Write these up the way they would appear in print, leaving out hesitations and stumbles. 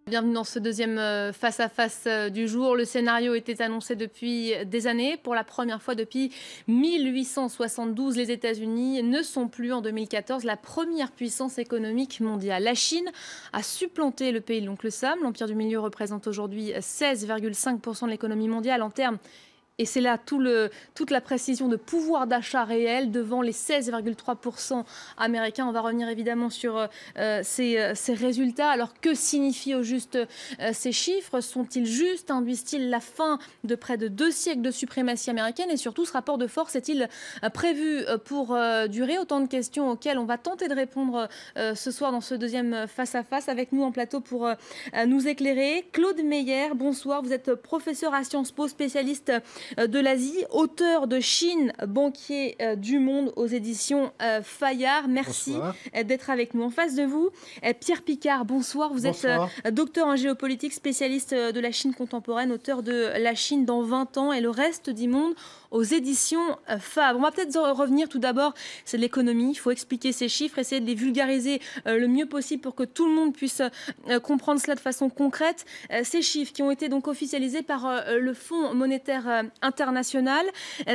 Bienvenue dans ce deuxième face-à-face du jour. Le scénario était annoncé depuis des années. Pour la première fois depuis 1872, les États-Unis ne sont plus en 2014 la première puissance économique mondiale. La Chine a supplanté le pays de l'oncle Sam. L'Empire du Milieu représente aujourd'hui 16,5% de l'économie mondiale en termes. Et c'est là toute la précision de pouvoir d'achat réel devant les 16,3% américains. On va revenir évidemment sur ces résultats. Alors que signifient au juste ces chiffres? Sont-ils justes? Induisent-ils la fin de près de 2 siècles de suprématie américaine? Et surtout, ce rapport de force est-il prévu pour durer? Autant de questions auxquelles on va tenter de répondre ce soir dans ce deuxième face-à-face. Avec nous en plateau pour nous éclairer, Claude Meyer, bonsoir. Vous êtes professeur à Sciences Po, spécialiste de l'Asie, auteur de Chine, banquier du monde aux éditions Fayard. Merci d'être avec nous. En face de vous, Pierre Picard, bonsoir. Vous êtes docteur en géopolitique, spécialiste de la Chine contemporaine, auteur de La Chine dans 20 ans et le reste du monde aux éditions Fabre. On va peut-être revenir tout d'abord, c'est de l'économie, il faut expliquer ces chiffres, essayer de les vulgariser le mieux possible pour que tout le monde puisse comprendre cela de façon concrète. Ces chiffres qui ont été donc officialisés par le Fonds monétaire international,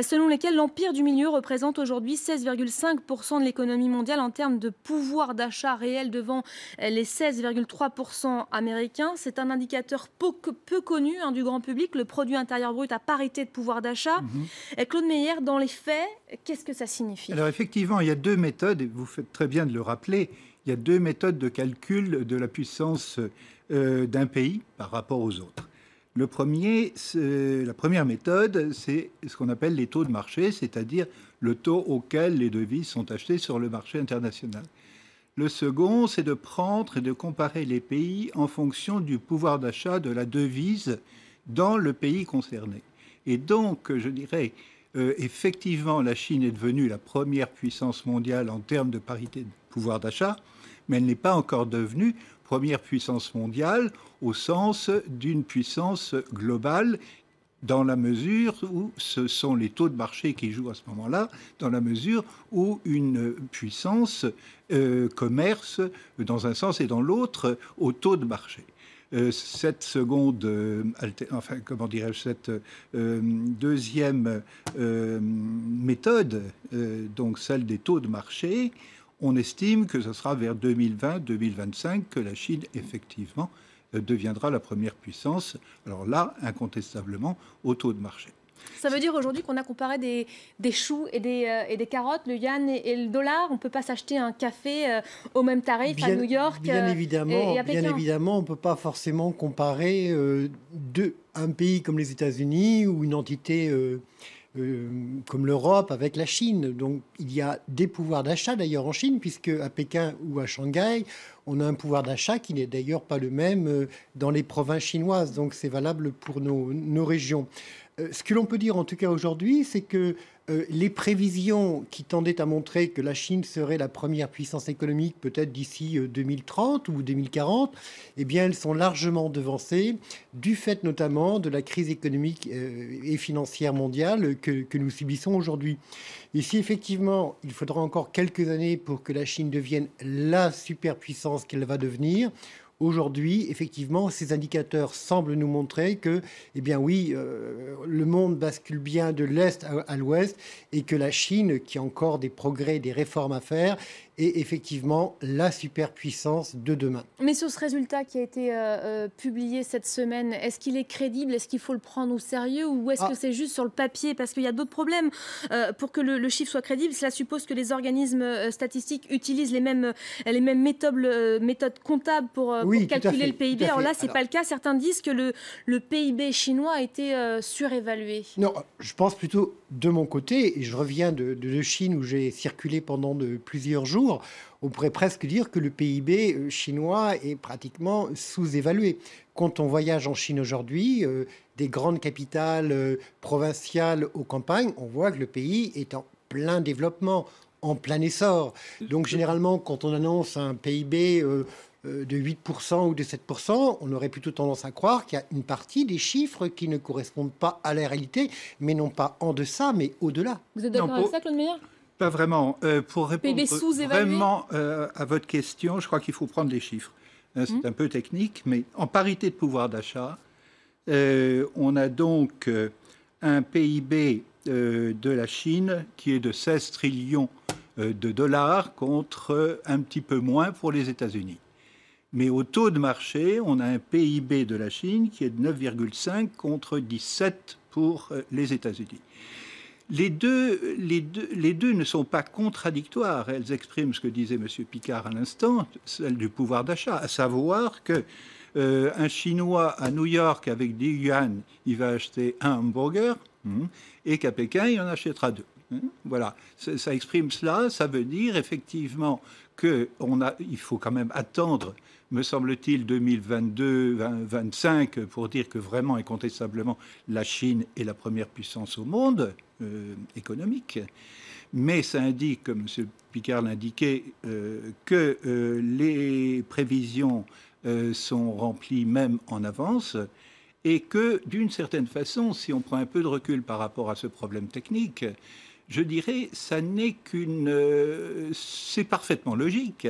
selon lesquels l'Empire du Milieu représente aujourd'hui 16,5% de l'économie mondiale en termes de pouvoir d'achat réel devant les 16,3% américains. C'est un indicateur peu connu du grand public, le produit intérieur brut à parité de pouvoir d'achat. Claude Meyer, dans les faits, qu'est-ce que ça signifie? Alors effectivement, il y a deux méthodes, et vous faites très bien de le rappeler, il y a deux méthodes de calcul de la puissance d'un pays par rapport aux autres. La première méthode, c'est ce qu'on appelle les taux de marché, c'est-à-dire le taux auquel les devises sont achetées sur le marché international. Le second, c'est de prendre et de comparer les pays en fonction du pouvoir d'achat de la devise dans le pays concerné. Et donc, je dirais, effectivement, la Chine est devenue la première puissance mondiale en termes de parité de pouvoir d'achat, mais elle n'est pas encore devenue première puissance mondiale au sens d'une puissance globale, dans la mesure où ce sont les taux de marché qui jouent à ce moment-là, dans la mesure où une puissance commerce dans un sens et dans l'autre au taux de marché. Cette seconde, cette deuxième méthode, donc celle des taux de marché, on estime que ce sera vers 2020-2025 que la Chine, effectivement, deviendra la première puissance. Alors là, incontestablement, au taux de marché. Ça veut dire aujourd'hui qu'on a comparé des choux et des carottes, le yuan et le dollar. On ne peut pas s'acheter un café au même tarif à New York bien évidemment, et à Pékin. Bien évidemment, on ne peut pas forcément comparer un pays comme les États-Unis ou une entité comme l'Europe avec la Chine. Donc il y a des pouvoirs d'achat d'ailleurs en Chine, puisque à Pékin ou à Shanghai, on a un pouvoir d'achat qui n'est d'ailleurs pas le même dans les provinces chinoises. Donc c'est valable pour nos régions. Ce que l'on peut dire en tout cas aujourd'hui, c'est que les prévisions qui tendaient à montrer que la Chine serait la première puissance économique peut-être d'ici 2030 ou 2040, eh bien, elles sont largement devancées du fait notamment de la crise économique et financière mondiale que nous subissons aujourd'hui. Et si effectivement, il faudra encore quelques années pour que la Chine devienne la superpuissance qu'elle va devenir, aujourd'hui, effectivement, ces indicateurs semblent nous montrer que, eh bien oui, le monde bascule bien de l'Est à l'Ouest et que la Chine, qui a encore des progrès, des réformes à faire, est effectivement la superpuissance de demain. Mais sur ce résultat qui a été publié cette semaine, est-ce qu'il est crédible? Est-ce qu'il faut le prendre au sérieux? Ou est-ce que c'est juste sur le papier? Parce qu'il y a d'autres problèmes. Pour que le chiffre soit crédible, cela suppose que les organismes statistiques utilisent les mêmes méthodes comptables pour calculer le PIB. Alors là, ce n'est pas le cas. Certains disent que le PIB chinois a été surévalué. Non, je pense plutôt de mon côté, et je reviens de Chine où j'ai circulé pendant plusieurs jours, on pourrait presque dire que le PIB chinois est pratiquement sous-évalué. Quand on voyage en Chine aujourd'hui, des grandes capitales provinciales aux campagnes, on voit que le pays est en plein développement, en plein essor. Donc généralement, quand on annonce un PIB de 8% ou de 7%, on aurait plutôt tendance à croire qu'il y a une partie des chiffres qui ne correspondent pas à la réalité, mais non pas en deçà, mais au-delà. Vous êtes d'accord avec ça, Claude Meyer? Pas vraiment. Pour répondre PIB sous-évalué vraiment à votre question, je crois qu'il faut prendre les chiffres. hein, c'est un peu technique, mais en parité de pouvoir d'achat, on a donc un PIB de la Chine qui est de 16 trillions de dollars contre un petit peu moins pour les États-Unis. Mais au taux de marché, on a un PIB de la Chine qui est de 9,5 contre 17 pour les États-Unis. Les deux ne sont pas contradictoires. Elles expriment ce que disait M. Picard à l'instant, celle du pouvoir d'achat, à savoir que un Chinois à New York avec 10 yuan, il va acheter un hamburger, et qu'à Pékin, il en achètera 2. Voilà, ça exprime cela. Ça veut dire effectivement qu'il faut quand même attendre, me semble-t-il, 2022-2025 pour dire que vraiment, incontestablement, la Chine est la première puissance au monde économique. Mais ça indique, comme M. Picard l'indiquait, que les prévisions sont remplies même en avance, et que, d'une certaine façon, si on prend un peu de recul par rapport à ce problème technique, je dirais, ça n'est c'est parfaitement logique,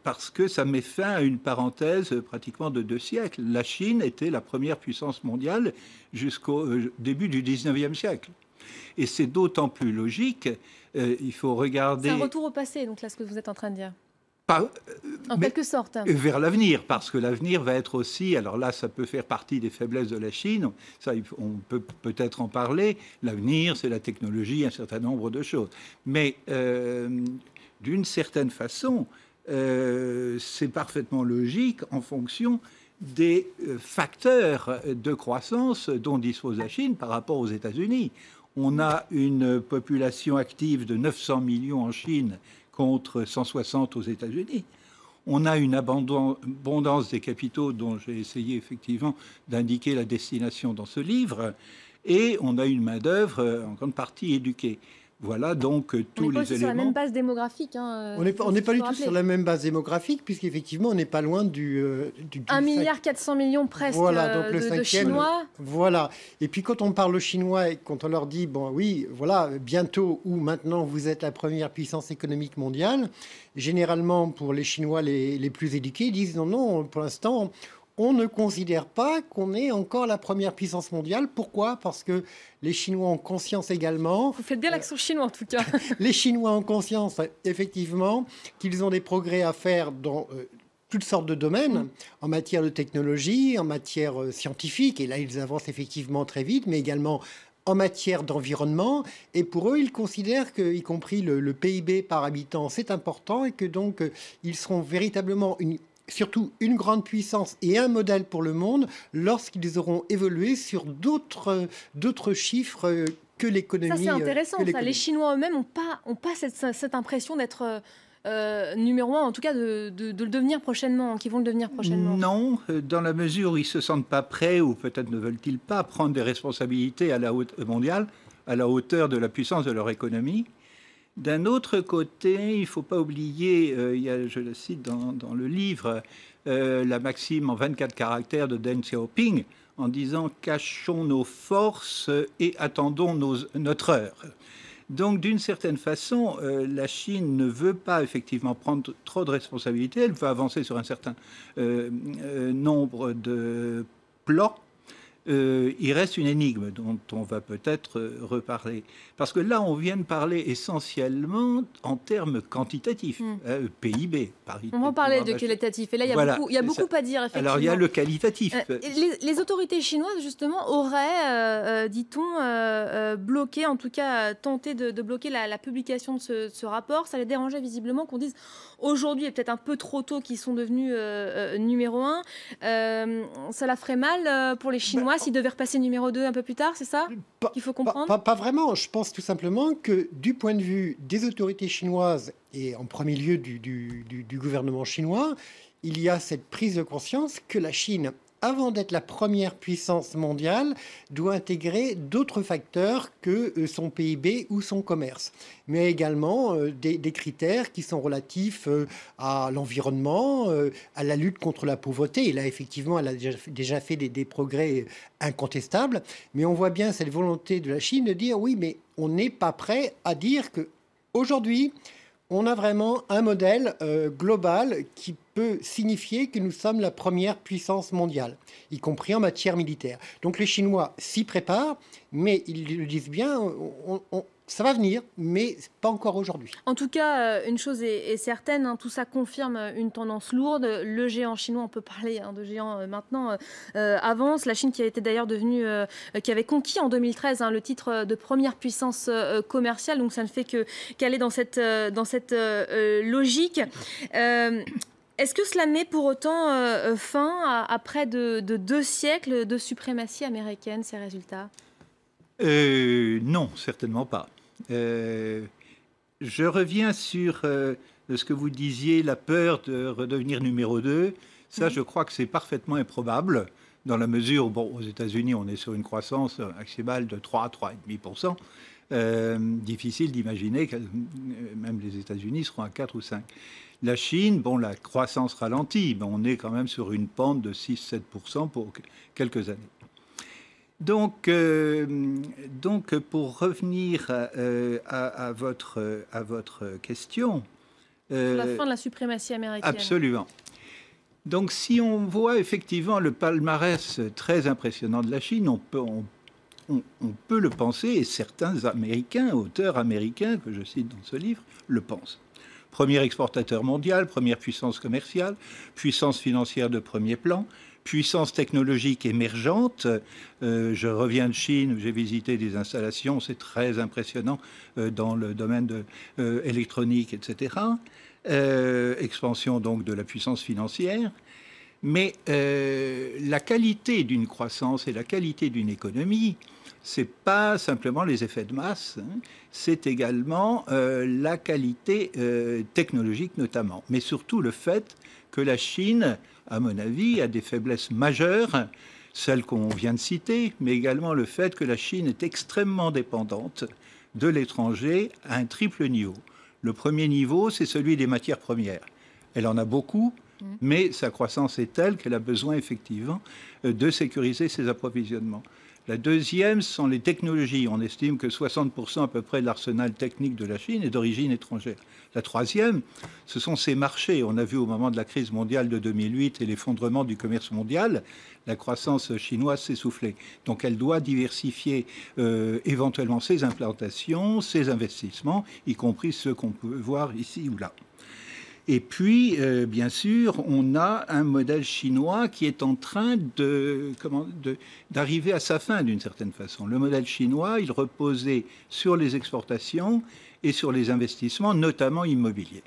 parce que ça met fin à une parenthèse pratiquement de 2 siècles. La Chine était la première puissance mondiale jusqu'au début du 19e siècle. Et c'est d'autant plus logique, il faut regarder... C'est un retour au passé, donc là, ce que vous êtes en train de dire. En mais quelque sorte. Vers l'avenir, parce que l'avenir va être aussi, alors là, ça peut faire partie des faiblesses de la Chine, ça, on peut peut-être en parler, l'avenir, c'est la technologie, un certain nombre de choses. Mais d'une certaine façon, c'est parfaitement logique en fonction des facteurs de croissance dont dispose la Chine par rapport aux États-Unis. On a une population active de 900 millions en Chine contre 160 aux États-Unis. On a une abondance des capitaux dont j'ai essayé effectivement d'indiquer la destination dans ce livre, et on a une main-d'œuvre en grande partie éduquée. Voilà donc tous les éléments. On n'est pas sur la même base démographique. On n'est pas du tout sur la même base démographique, puisqu'effectivement, on n'est pas loin du 1,4 milliard presque de Chinois. Voilà. Et puis quand on parle aux Chinois et quand on leur dit, bon oui, voilà, bientôt ou maintenant vous êtes la première puissance économique mondiale, généralement pour les Chinois les plus éduqués, ils disent non, pour l'instant, on ne considère pas qu'on est encore la première puissance mondiale. Pourquoi ? Parce que les Chinois ont conscience également... Vous faites bien l'accent chinois, en tout cas. Les Chinois ont conscience, effectivement, qu'ils ont des progrès à faire dans toutes sortes de domaines, en matière de technologie, en matière scientifique, et là, ils avancent effectivement très vite, mais également en matière d'environnement. Et pour eux, ils considèrent que, y compris le PIB par habitant, c'est important, et que donc, ils seront véritablement surtout une grande puissance et un modèle pour le monde lorsqu'ils auront évolué sur d'autres chiffres que l'économie. Ça, c'est intéressant. Les Chinois eux-mêmes n'ont pas cette impression d'être numéro un, en tout cas de le devenir prochainement, qui vont le devenir prochainement. Non, dans la mesure où ils ne se sentent pas prêts, ou peut-être ne veulent-ils pas prendre des responsabilités mondiales à la hauteur de la puissance de leur économie. D'un autre côté, il ne faut pas oublier, je le cite dans le livre, la maxime en 24 caractères de Deng Xiaoping, en disant « cachons nos forces et attendons notre heure ». Donc, d'une certaine façon, la Chine ne veut pas effectivement prendre trop de responsabilités, elle veut avancer sur un certain nombre de plans. Il reste une énigme dont on va peut-être reparler. Parce que là, on vient de parler essentiellement en termes quantitatifs, PIB. On va en parler de qualitatif. Et là, il y a beaucoup à dire, effectivement. Alors, il y a le qualitatif. Les autorités chinoises, justement, auraient, dit-on, bloqué, en tout cas, tenté de bloquer la publication de ce rapport. Ça les dérangeait visiblement qu'on dise aujourd'hui, et peut-être un peu trop tôt, qu'ils sont devenus numéro 1. Ça la ferait mal pour les Chinois s'ils devaient repasser numéro 2 un peu plus tard, c'est ça qu'il faut comprendre ? Pas vraiment. Je pense tout simplement que du point de vue des autorités chinoises et en premier lieu du gouvernement chinois, il y a cette prise de conscience que la Chine, avant d'être la première puissance mondiale, doit intégrer d'autres facteurs que son PIB ou son commerce, mais également des critères qui sont relatifs à l'environnement, à la lutte contre la pauvreté. Et là, effectivement, elle a déjà fait des progrès incontestables, mais on voit bien cette volonté de la Chine de dire oui, mais on n'est pas prêt à dire que aujourd'hui, On a vraiment un modèle global qui peut signifier que nous sommes la première puissance mondiale, y compris en matière militaire. Donc les Chinois s'y préparent, mais ils le disent bien, ça va venir, mais pas encore aujourd'hui. En tout cas, une chose est certaine, hein, tout ça confirme une tendance lourde. Le géant chinois, on peut parler de géant maintenant, avance. La Chine qui a été d'ailleurs devenue, qui avait conquis en 2013 le titre de première puissance commerciale, donc ça ne fait qu'aller dans cette logique. Est-ce que cela met pour autant fin à près de 2 siècles de suprématie américaine, ces résultats? Non, certainement pas. Je reviens sur ce que vous disiez, la peur de redevenir numéro 2. Ça, je crois que c'est parfaitement improbable, dans la mesure où, bon, aux États-Unis, on est sur une croissance maximale de 3,5%. Difficile d'imaginer que même les États-Unis seront à 4 ou 5. La Chine, bon, la croissance ralentit, mais on est quand même sur une pente de 6-7% pour quelques années. Donc, pour revenir à votre question... la fin de la suprématie américaine. Absolument. Donc, si on voit effectivement le palmarès très impressionnant de la Chine, on peut le penser, et certains Américains, auteurs américains, que je cite dans ce livre, le pensent. Premier exportateur mondial, première puissance commerciale, puissance financière de premier plan, puissance technologique émergente. Je reviens de Chine, où j'ai visité des installations, c'est très impressionnant dans le domaine de électronique, etc. Expansion donc de la puissance financière. Mais la qualité d'une croissance et la qualité d'une économie, c'est pas simplement les effets de masse, hein, c'est également la qualité technologique notamment, mais surtout le fait que la Chine, à mon avis, a des faiblesses majeures, celles qu'on vient de citer, mais également le fait que la Chine est extrêmement dépendante de l'étranger à un triple niveau. Le premier niveau, c'est celui des matières premières. Elle en a beaucoup, mais sa croissance est telle qu'elle a besoin effectivement de sécuriser ses approvisionnements. La deuxième sont les technologies. On estime que 60% à peu près de l'arsenal technique de la Chine est d'origine étrangère. La troisième, ce sont ses marchés. On a vu au moment de la crise mondiale de 2008 et l'effondrement du commerce mondial, la croissance chinoise s'essoufflait. Donc elle doit diversifier éventuellement ses implantations, ses investissements, y compris ceux qu'on peut voir ici ou là. Et puis, bien sûr, on a un modèle chinois qui est en train d'arriver à sa fin d'une certaine façon. Le modèle chinois, il reposait sur les exportations et sur les investissements, notamment immobiliers.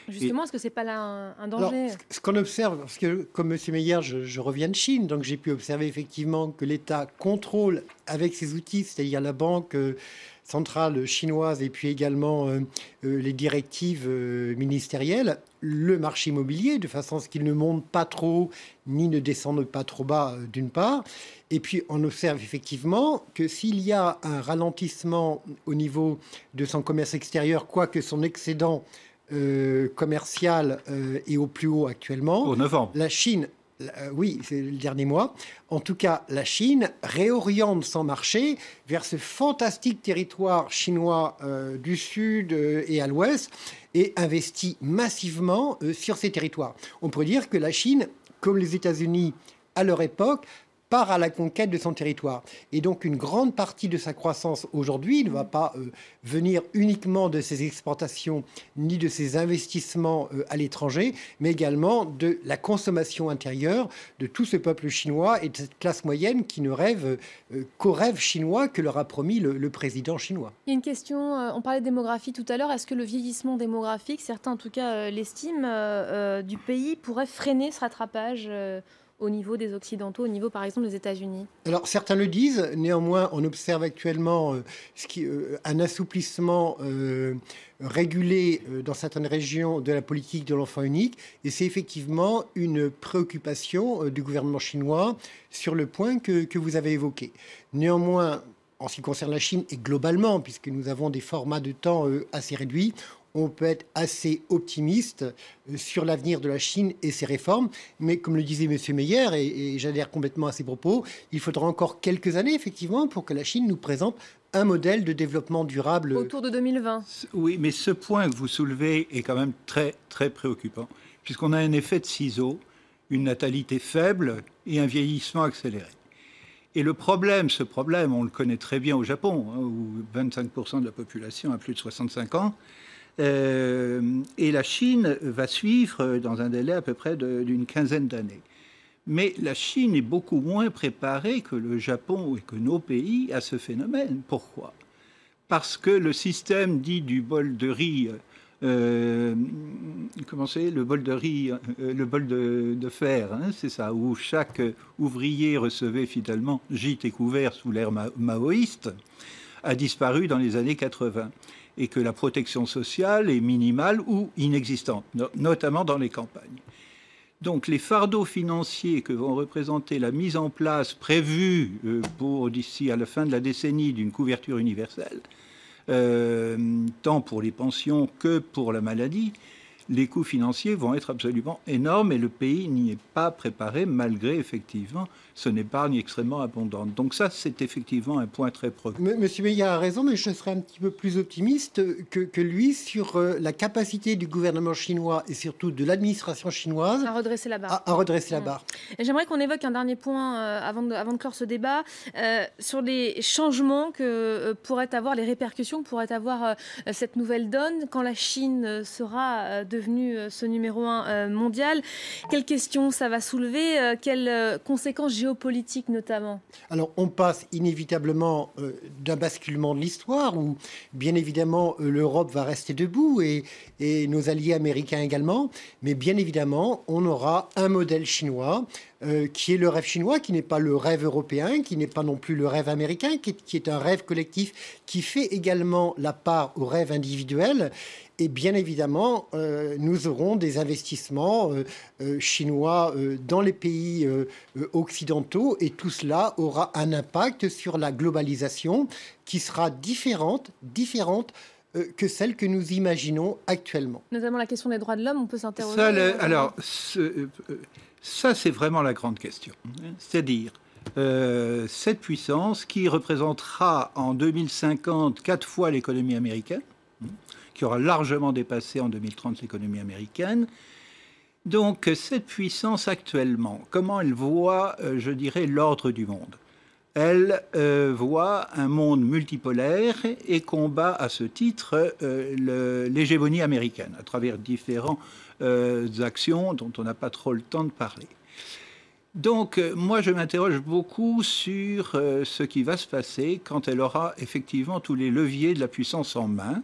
Justement, est-ce que ce n'est pas là un danger? Alors, ce qu'on observe, parce que comme M. Meyer, je reviens de Chine, donc j'ai pu observer effectivement que l'État contrôle avec ses outils, c'est-à-dire la banque centrale chinoise et puis également les directives ministérielles, le marché immobilier, de façon à ce qu'il ne monte pas trop ni ne descende pas trop bas d'une part. Et puis on observe effectivement que s'il y a un ralentissement au niveau de son commerce extérieur, quoique son excédent commercial est au plus haut actuellement, au novembre, la Chine... oui, c'est le dernier mois. En tout cas, la Chine réoriente son marché vers ce fantastique territoire chinois du sud et à l'ouest et investit massivement sur ces territoires. On pourrait dire que la Chine, comme les États-Unis à leur époque, part à la conquête de son territoire. Et donc, une grande partie de sa croissance aujourd'hui ne va pas venir uniquement de ses exportations ni de ses investissements à l'étranger, mais également de la consommation intérieure de tout ce peuple chinois et de cette classe moyenne qui ne rêve qu'au rêve chinois que leur a promis le président chinois. Il y a une question, on parlait de démographie tout à l'heure. Est-ce que le vieillissement démographique, certains en tout cas l'estiment, du pays, pourrait freiner ce rattrapage au niveau des Occidentaux, au niveau par exemple des États-Unis? Alors certains le disent, néanmoins on observe actuellement un assouplissement régulé dans certaines régions de la politique de l'enfant unique, et c'est effectivement une préoccupation du gouvernement chinois sur le point que vous avez évoqué. Néanmoins, en ce qui concerne la Chine et globalement, puisque nous avons des formats de temps assez réduits, on peut être assez optimiste sur l'avenir de la Chine et ses réformes. Mais comme le disait M. Meyer, et j'adhère complètement à ses propos, il faudra encore quelques années, effectivement, pour que la Chine nous présente un modèle de développement durable. Autour de 2020. Oui, mais ce point que vous soulevez est quand même très, très préoccupant, puisqu'on a un effet de ciseau, une natalité faible et un vieillissement accéléré. Et ce problème, on le connaît très bien au Japon, hein, où 25% de la population a plus de 65 ans. Et la Chine va suivre dans un délai à peu près d'une quinzaine d'années. Mais la Chine est beaucoup moins préparée que le Japon et que nos pays à ce phénomène. Pourquoi ? Parce que le système dit du bol de riz, comment c'est ? Le bol de riz, le bol de fer, hein, c'est ça, où chaque ouvrier recevait finalement gîte et couvert sous l'ère maoïste, a disparu dans les années 80. Et que la protection sociale est minimale ou inexistante, notamment dans les campagnes. Donc les fardeaux financiers que vont représenter la mise en place prévue pour d'ici à la fin de la décennie d'une couverture universelle, tant pour les pensions que pour la maladie, les coûts financiers vont être absolument énormes et le pays n'y est pas préparé malgré effectivement son épargne extrêmement abondante. Donc ça, c'est effectivement un point très préoccupant. Monsieur Meyer a raison, mais je serais un petit peu plus optimiste que lui sur la capacité du gouvernement chinois et surtout de l'administration chinoise à redresser la barre. À redresser la barre. J'aimerais qu'on évoque un dernier point avant de clore ce débat sur les changements que pourraient avoir, les répercussions que pourrait avoir cette nouvelle donne quand la Chine sera devenue ce numéro 1 mondial. Quelles questions ça va soulever? Quelles conséquences géopolitiques notamment? Alors, on passe inévitablement d'un basculement de l'histoire où, bien évidemment, l'Europe va rester debout et nos alliés américains également. Mais bien évidemment, on aura un modèle chinois qui est le rêve chinois, qui n'est pas le rêve européen, qui n'est pas non plus le rêve américain, qui est un rêve collectif, qui fait également la part au rêve individuel. Et bien évidemment, nous aurons des investissements chinois dans les pays occidentaux et tout cela aura un impact sur la globalisation qui sera différente que celle que nous imaginons actuellement. Notamment la question des droits de l'homme, on peut s'interroger. Ça, c'est vraiment la grande question. C'est-à-dire, cette puissance qui représentera en 2050 4 fois l'économie américaine, qui aura largement dépassé en 2030 l'économie américaine. Donc, cette puissance actuellement, comment elle voit, je dirais, l'ordre du monde ? Elle voit un monde multipolaire et combat à ce titre l'hégémonie américaine à travers différentes actions dont on n'a pas trop le temps de parler. Donc, moi, je m'interroge beaucoup sur ce qui va se passer quand elle aura effectivement tous les leviers de la puissance en main.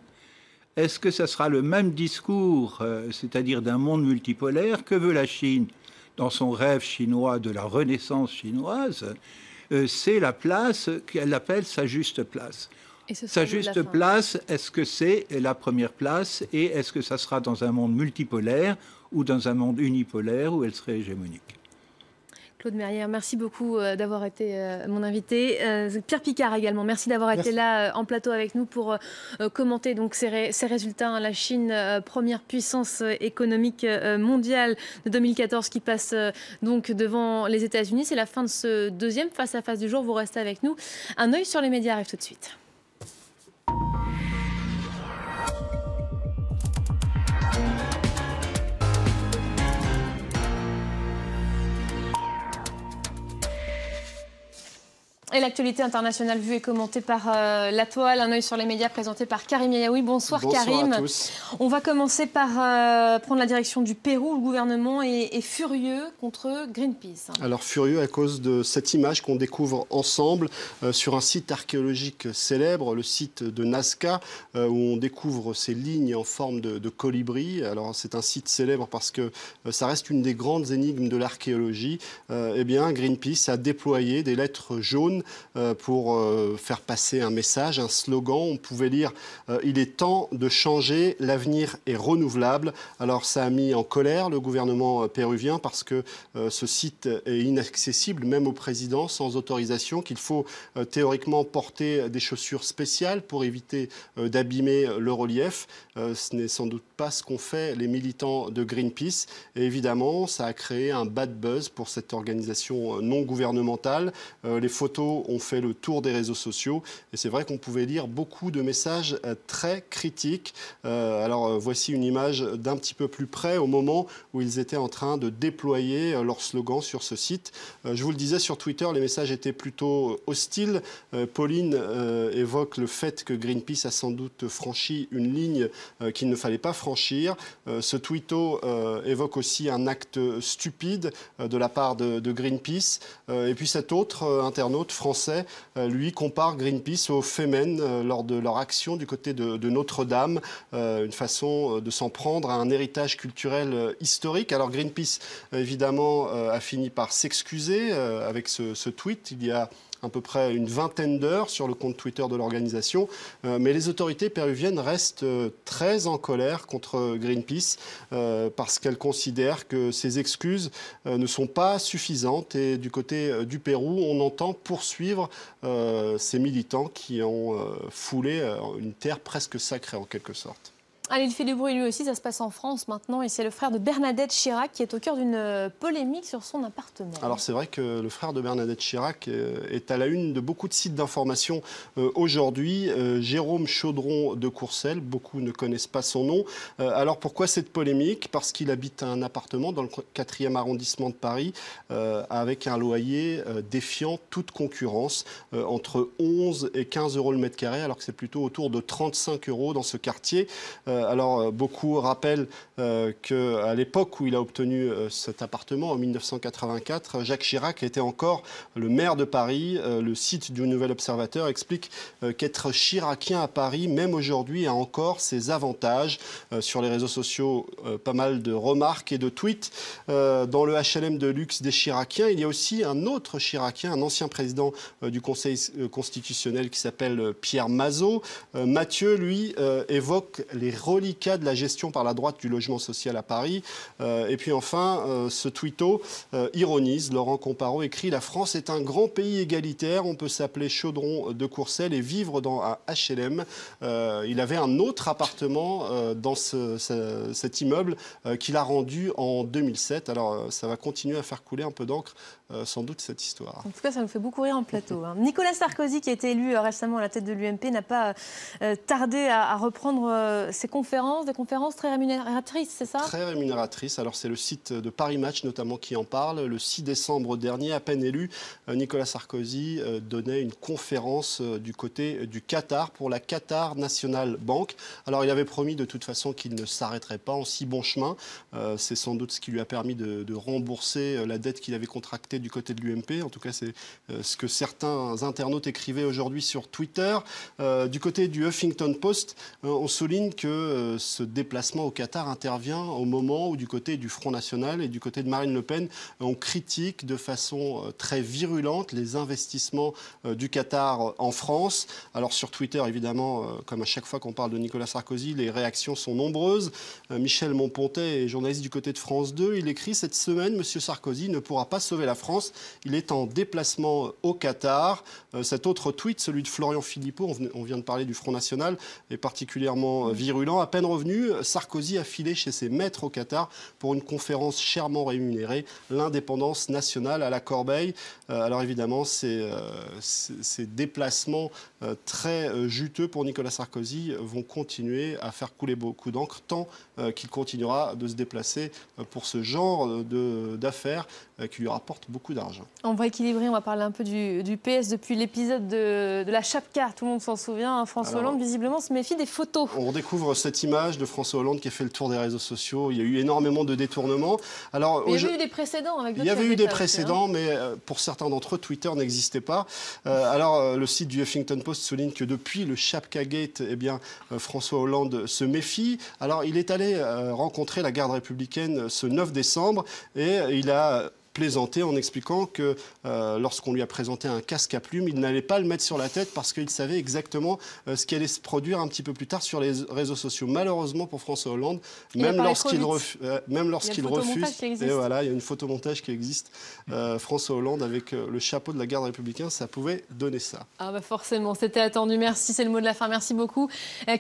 Est-ce que ça sera le même discours, c'est-à-dire d'un monde multipolaire, que veut la Chine dans son rêve chinois de la renaissance chinoise? C'est la place qu'elle appelle sa juste place. Sa juste place, est-ce que c'est la première place et est-ce que ça sera dans un monde multipolaire ou dans un monde unipolaire où elle serait hégémonique? Claude Merrière, merci beaucoup d'avoir été mon invité. Pierre Picard également, merci d'avoir été là en plateau avec nous pour commenter donc ces résultats. La Chine, première puissance économique mondiale de 2014 qui passe donc devant les États-Unis. C'est la fin de ce deuxième face-à-face du jour. Vous restez avec nous. Un œil sur les médias arrive tout de suite. Et l'actualité internationale vue et commentée par La Toile, un œil sur les médias présenté par Karim Yaoui. Bonsoir Karim. Bonsoir à tous. On va commencer par prendre la direction du Pérou. Le gouvernement est furieux contre Greenpeace. Alors furieux à cause de cette image qu'on découvre ensemble sur un site archéologique célèbre, le site de Nazca, où on découvre ces lignes en forme de colibri. Alors c'est un site célèbre parce que ça reste une des grandes énigmes de l'archéologie. Eh bien Greenpeace a déployé des lettres jaunes pour faire passer un message, un slogan. On pouvait lire « Il est temps de changer, l'avenir est renouvelable ». Alors ça a mis en colère le gouvernement péruvien parce que ce site est inaccessible, même au président, sans autorisation, qu'il faut théoriquement porter des chaussures spéciales pour éviter d'abîmer le relief. Ce n'est sans doute pas ce qu'ont fait les militants de Greenpeace. Et évidemment, ça a créé un bad buzz pour cette organisation non gouvernementale. Les photos ont fait le tour des réseaux sociaux. Et c'est vrai qu'on pouvait lire beaucoup de messages très critiques. Alors, voici une image d'un petit peu plus près au moment où ils étaient en train de déployer leur slogan sur ce site. Je vous le disais, sur Twitter, les messages étaient plutôt hostiles. Pauline évoque le fait que Greenpeace a sans doute franchi une ligne qu'il ne fallait pas franchir. Ce tweeto évoque aussi un acte stupide de la part de Greenpeace. Et puis cet autre internaute français, lui, compare Greenpeace aux Femen lors de leur action du côté de Notre-Dame. Une façon de s'en prendre à un héritage culturel historique. Alors Greenpeace, évidemment, a fini par s'excuser avec ce tweet. Il y a à peu près une vingtaine d'heures sur le compte Twitter de l'organisation. Mais les autorités péruviennes restent très en colère contre Greenpeace parce qu'elles considèrent que ces excuses ne sont pas suffisantes. Et du côté du Pérou, on entend poursuivre ces militants qui ont foulé une terre presque sacrée en quelque sorte. Allez, il fait du bruit lui aussi, ça se passe en France maintenant et c'est le frère de Bernadette Chirac qui est au cœur d'une polémique sur son appartement. Alors c'est vrai que le frère de Bernadette Chirac est à la une de beaucoup de sites d'information aujourd'hui. Jérôme Chaudron de Courcelles, beaucoup ne connaissent pas son nom. Alors pourquoi cette polémique? Parce qu'il habite un appartement dans le 4e arrondissement de Paris avec un loyer défiant toute concurrence, entre 11 et 15 euros le mètre carré, alors que c'est plutôt autour de 35 euros dans ce quartier. Alors, beaucoup rappellent qu'à l'époque où il a obtenu cet appartement, en 1984, Jacques Chirac était encore le maire de Paris. Le site du Nouvel Observateur explique qu'être chiracien à Paris, même aujourd'hui, a encore ses avantages. Sur les réseaux sociaux, pas mal de remarques et de tweets. Dans le HLM de luxe des Chiraciens, il y a aussi un autre Chiracien, un ancien président du Conseil constitutionnel qui s'appelle Pierre Mazeaud. Mathieu, lui, évoque les reliquats de la gestion par la droite du logement social à Paris. Et puis enfin, ce tweeto ironise. Laurent Comparo écrit « La France est un grand pays égalitaire. On peut s'appeler Chaudron de Courcelles et vivre dans un HLM. » Il avait un autre appartement dans cet immeuble qu'il a rendu en 2007. Alors, ça va continuer à faire couler un peu d'encre, sans doute, cette histoire. En tout cas, ça nous fait beaucoup rire en plateau. Nicolas Sarkozy, qui a été élu récemment à la tête de l'UMP, n'a pas tardé à reprendre ses conférences, des conférences très rémunératrices, c'est ça? Très rémunératrices. Alors, c'est le site de Paris Match, notamment, qui en parle. Le 6 décembre dernier, à peine élu, Nicolas Sarkozy donnait une conférence du côté du Qatar pour la Qatar National Bank. Alors, il avait promis de toute façon qu'il ne s'arrêterait pas en si bon chemin. C'est sans doute ce qui lui a permis de rembourser la dette qu'il avait contractée du côté de l'UMP. En tout cas, c'est ce que certains internautes écrivaient aujourd'hui sur Twitter. Du côté du Huffington Post, on souligne que ce déplacement au Qatar intervient au moment où, du côté du Front National et du côté de Marine Le Pen, on critique de façon très virulente les investissements du Qatar en France. Alors sur Twitter, évidemment, comme à chaque fois qu'on parle de Nicolas Sarkozy, les réactions sont nombreuses. Michel Monpontet est journaliste du côté de France 2. Il écrit « Cette semaine, M. Sarkozy ne pourra pas sauver la France. Il est en déplacement au Qatar. » Cet autre tweet, celui de Florian Philippot, on vient de parler du Front National, est particulièrement virulent. À peine revenu, Sarkozy a filé chez ses maîtres au Qatar pour une conférence chèrement rémunérée, l'indépendance nationale à la corbeille. Alors évidemment, ces déplacements très juteux pour Nicolas Sarkozy vont continuer à faire couler beaucoup d'encre tant qu'il continuera de se déplacer pour ce genre d'affaires qui lui rapportent beaucoup d'argent. On va équilibrer, on va parler un peu du PS depuis l'épisode de la Chapka. Tout le monde s'en souvient. François Hollande, visiblement, se méfie des photos. On redécouvre cette image de François Hollande qui a fait le tour des réseaux sociaux. Il y a eu énormément de détournements. Alors, il y avait eu des précédents avec d'autres. Il y avait eu des précédents, mais pour certains d'entre eux, Twitter n'existait pas. Alors, le site du Huffington Post souligne que depuis le Chapka Gate, eh bien, François Hollande se méfie. Alors, il est allé rencontrer la garde républicaine ce 9 décembre et il a plaisanté en expliquant que lorsqu'on lui a présenté un casque à plumes, il n'allait pas le mettre sur la tête parce qu'il savait exactement ce qui allait se produire un petit peu plus tard sur les réseaux sociaux. Malheureusement pour François Hollande, même lorsqu'il refuse, et voilà, il y a une photomontage qui existe, François Hollande avec le chapeau de la garde républicain, ça pouvait donner ça. Ah bah forcément, c'était attendu. Merci, c'est le mot de la fin. Merci beaucoup.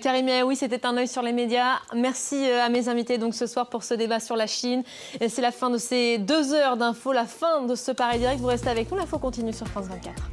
Karim Yaoui, c'était un œil sur les médias. Merci à mes invités donc ce soir pour ce débat sur la Chine. C'est la fin de ces 2 heures d'infos, la fin de ce Paris Direct. Vous restez avec nous, l'info continue sur France 24.